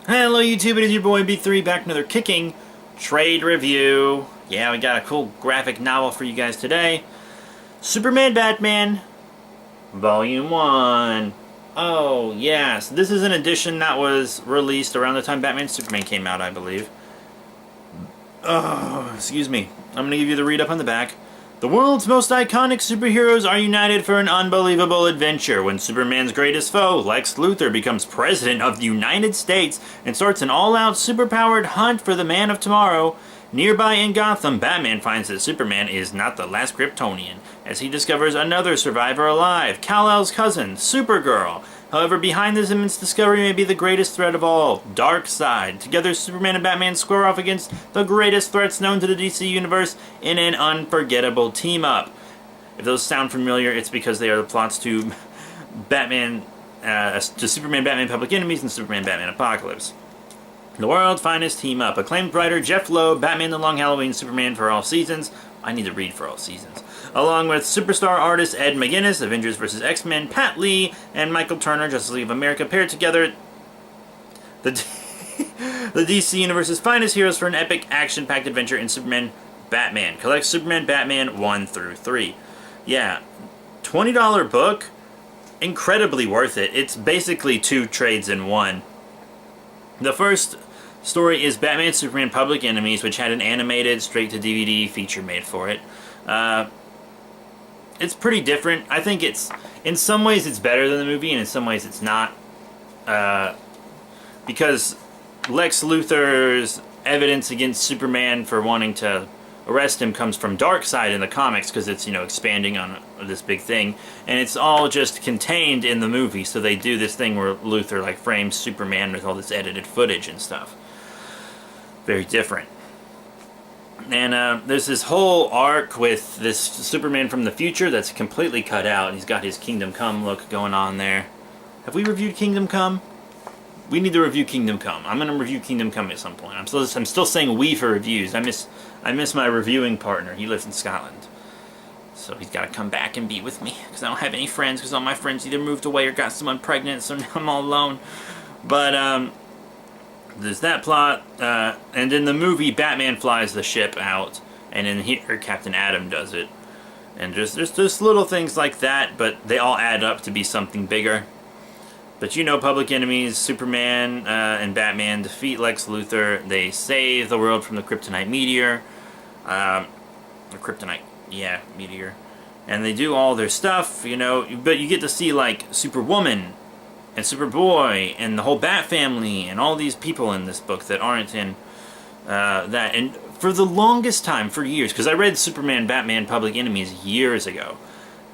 Hello YouTube, it is your boy B3 back with another kicking trade review. Yeah, we got a cool graphic novel for you guys today. Superman Batman Volume 1. Oh, yes. This is an edition that was released around the time Batman Superman came out, I believe. Oh, excuse me. I'm going to give you the read up on the back. The world's most iconic superheroes are united for an unbelievable adventure when Superman's greatest foe, Lex Luthor, becomes President of the United States and starts an all-out superpowered hunt for the Man of Tomorrow. Nearby in Gotham, Batman finds that Superman is not the last Kryptonian, as he discovers another survivor alive, Kal-El's cousin, Supergirl. However, behind this immense discovery may be the greatest threat of all, Darkseid. Together, Superman and Batman square off against the greatest threats known to the DC Universe in an unforgettable team-up. If those sound familiar, it's because they are the plots to Superman Batman Public Enemies and Superman Batman Apocalypse. The world's finest team-up. Acclaimed writer Jeff Loeb, Batman The Long Halloween, Superman for All Seasons. I need to read for all seasons. Along with superstar artist Ed McGuinness, Avengers vs. X-Men, Pat Lee, and Michael Turner, Justice League of America, paired together the DC Universe's finest heroes for an epic, action-packed adventure in Superman Batman. Collect Superman Batman 1 through 3. Yeah, $20 book, incredibly worth it. It's basically 2 trades in one. The first story is Batman Superman Public Enemies, which had an animated straight-to-DVD feature made for it. It's pretty different. I think in some ways it's better than the movie, and in some ways it's not. Because Lex Luthor's evidence against Superman for wanting to arrest him comes from Darkseid in the comics, because it's, expanding on this big thing. And it's all just contained in the movie, so they do this thing where Luthor, frames Superman with all this edited footage and stuff. Very different. And there's this whole arc with this Superman from the future that's completely cut out, and he's got his Kingdom Come look going on there. Have we reviewed Kingdom Come? We need to review Kingdom Come. I'm going to review Kingdom Come at some point. I'm still saying we for reviews. I miss my reviewing partner. He lives in Scotland. So he's got to come back and be with me, because I don't have any friends, because all my friends either moved away or got someone pregnant, so now I'm all alone. But, there's that plot, and in the movie, Batman flies the ship out, and in here, Captain Atom does it. And there's just little things like that, but they all add up to be something bigger. But Public Enemies, Superman and Batman defeat Lex Luthor. They save the world from the Kryptonite meteor. Meteor. And they do all their stuff, but you get to see, Superwoman and Superboy and the whole Bat family and all these people in this book that aren't in that. And for the longest time, for years, because I read Superman Batman Public Enemies years ago,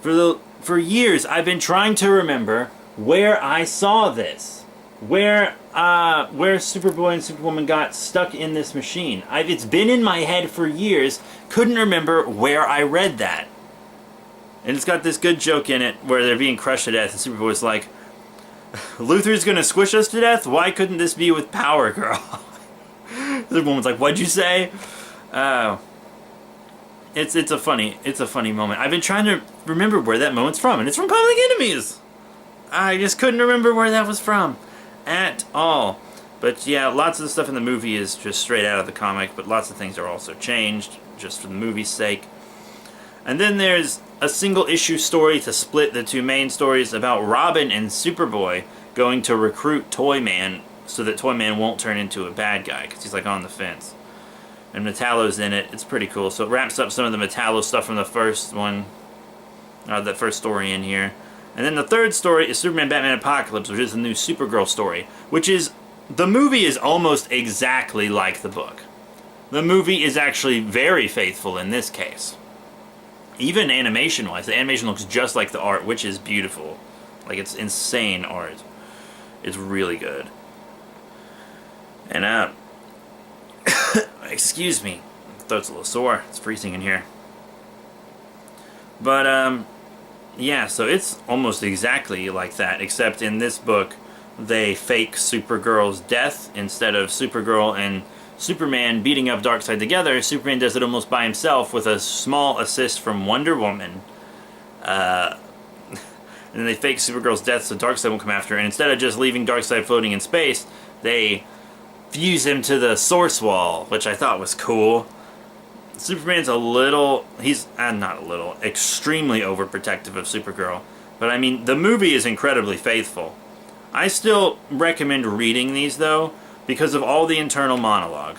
for years I've been trying to remember where I saw this, where Superboy and Superwoman got stuck in this machine. It's been in my head for years, couldn't remember where I read that. And it's got this good joke in it where they're being crushed to death, and Superboy's like, Luthor's gonna squish us to death? Why couldn't this be with Power Girl? The woman's like, what'd you say? It's a funny moment. I've been trying to remember where that moment's from, and it's from Public Enemies. I just couldn't remember where that was from at all. But yeah, lots of the stuff in the movie is just straight out of the comic, but lots of things are also changed just for the movie's sake. And then there's a single issue story to split the 2 main stories about Robin and Superboy going to recruit Toyman so that Toyman won't turn into a bad guy, because he's on the fence. And Metallo's in it. It's pretty cool. So it wraps up some of the Metallo stuff from the first one, that first story in here. And then the third story is Superman Batman Apocalypse, which is the new Supergirl story, the movie is almost exactly like the book. The movie is actually very faithful in this case. Even animation-wise, the animation looks just like the art, which is beautiful. It's insane art. It's really good. And, excuse me. My throat's a little sore. It's freezing in here. But, yeah, so it's almost exactly like that, except in this book, they fake Supergirl's death. Instead of Supergirl and Superman beating up Darkseid together, Superman does it almost by himself with a small assist from Wonder Woman. and then they fake Supergirl's death so Darkseid won't come after her. And instead of just leaving Darkseid floating in space, they fuse him to the source wall, which I thought was cool. Superman's not a little, extremely overprotective of Supergirl. But I mean, the movie is incredibly faithful. I still recommend reading these, though, because of all the internal monologue.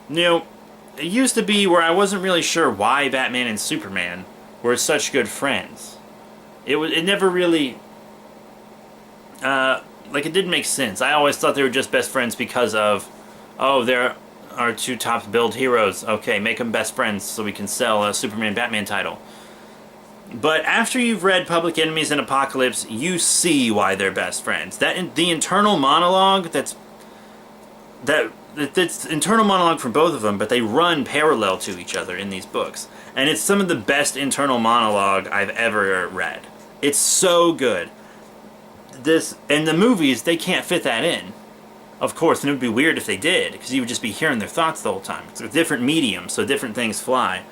You know, it used to be where I wasn't really sure why Batman and Superman were such good friends. It never really, it didn't make sense. I always thought they were just best friends because of, oh, they're our two top billed heroes. Okay, make them best friends so we can sell a Superman-Batman title. But after you've read Public Enemies and Apocalypse, you see why they're best friends. The internal monologue that's internal monologue from both of them, but they run parallel to each other in these books. And it's some of the best internal monologue I've ever read. It's so good. And the movies, they can't fit that in. Of course, and it would be weird if they did, because you would just be hearing their thoughts the whole time. It's a different medium, so different things fly.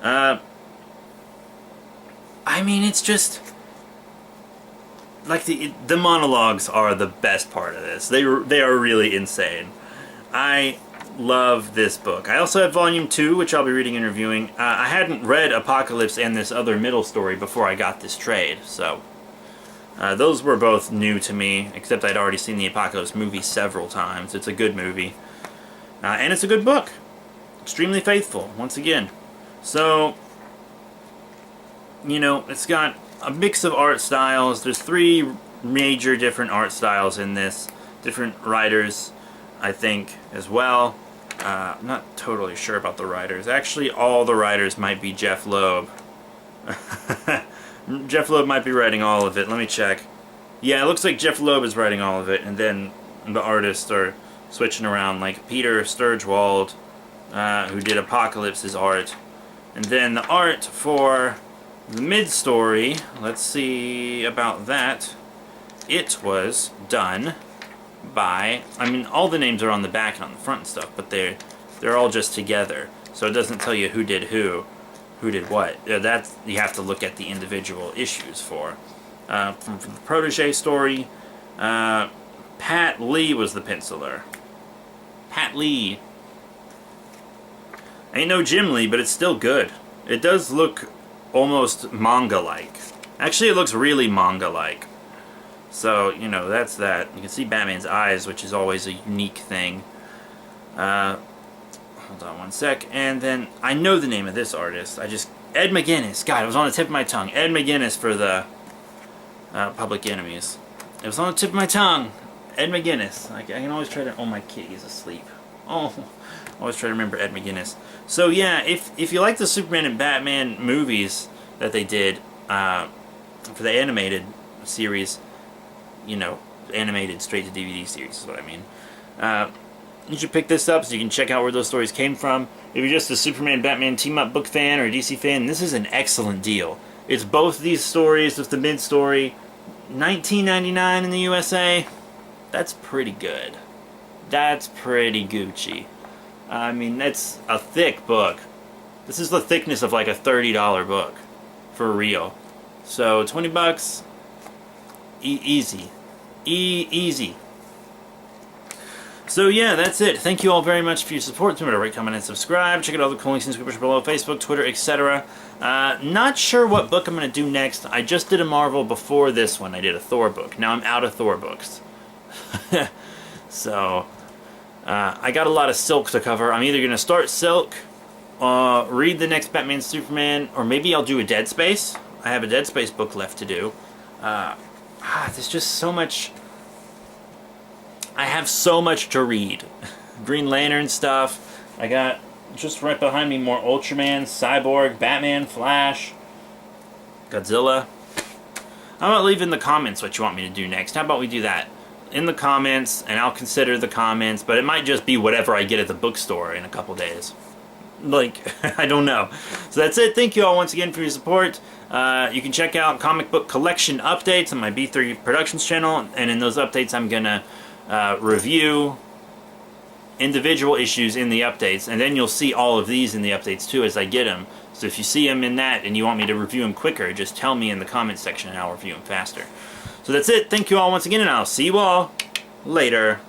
I mean, it's just like the monologues are the best part of this. They are really insane. I love this book. I also have Volume 2, which I'll be reading and reviewing. I hadn't read Apocalypse and this other middle story before I got this trade, so those were both new to me, except I'd already seen the Apocalypse movie several times. It's a good movie. And it's a good book. Extremely faithful, once again. So, you know, it's got a mix of art styles. There's 3 major different art styles in this. Different writers, I think, as well. I'm not totally sure about the writers. Actually, all the writers might be Jeff Loeb. Jeff Loeb might be writing all of it. Let me check. Yeah, it looks like Jeff Loeb is writing all of it, and then the artists are switching around, like Peter Sturgewald, who did Apocalypse's art. And then the art for the mid-story, let's see about that. It was done by, I mean, all the names are on the back and on the front and stuff, but they're all just together, so it doesn't tell you who did who did what. That you have to look at the individual issues for. From the Protege story, Pat Lee was the penciler. Pat Lee. Ain't no Jim Lee, but it's still good. It does look almost manga-like. Actually, it looks really manga-like. So, you know, that's that. You can see Batman's eyes, which is always a unique thing. Hold on one sec. And then, I know the name of this artist. Ed McGuinness. God, it was on the tip of my tongue. Ed McGuinness for the Public Enemies. It was on the tip of my tongue. Ed McGuinness. I can always try to... Oh, my kitty's asleep. Oh, I always try to remember Ed McGuinness. So, yeah, if you like the Superman and Batman movies that they did for the animated series, you know, animated straight-to-DVD series is what I mean, you should pick this up so you can check out where those stories came from. If you're just a Superman-Batman team-up book fan or a DC fan, this is an excellent deal. It's both these stories with the mid-story, $19.99 in the USA. That's pretty good. That's pretty Gucci. I mean, that's a thick book. This is the thickness of like a $30 book. For real. So, 20 bucks. Easy. Easy. So yeah, that's it. Thank you all very much for your support. Remember to rate, comment, and subscribe. Check out all the cool links in the description below. Facebook, Twitter, etc. Not sure what book I'm going to do next. I just did a Marvel before this one. I did a Thor book. Now I'm out of Thor books. So, I got a lot of Silk to cover. I'm either going to start Silk, read the next Batman Superman, or maybe I'll do a Dead Space. I have a Dead Space book left to do. There's just so much... I have so much to read. Green Lantern stuff. I got, just right behind me, more Ultraman, Cyborg, Batman, Flash, Godzilla. How about leave in the comments what you want me to do next? How about we do that? In the comments, and I'll consider the comments, but it might just be whatever I get at the bookstore in a couple days. Like, I don't know. So that's it. Thank you all once again for your support. You can check out comic book collection updates on my B3 Productions channel, and in those updates I'm going to review individual issues in the updates, and then you'll see all of these in the updates too as I get them. So if you see them in that and you want me to review them quicker, just tell me in the comments section and I'll review them faster. So that's it. Thank you all once again, and I'll see you all later.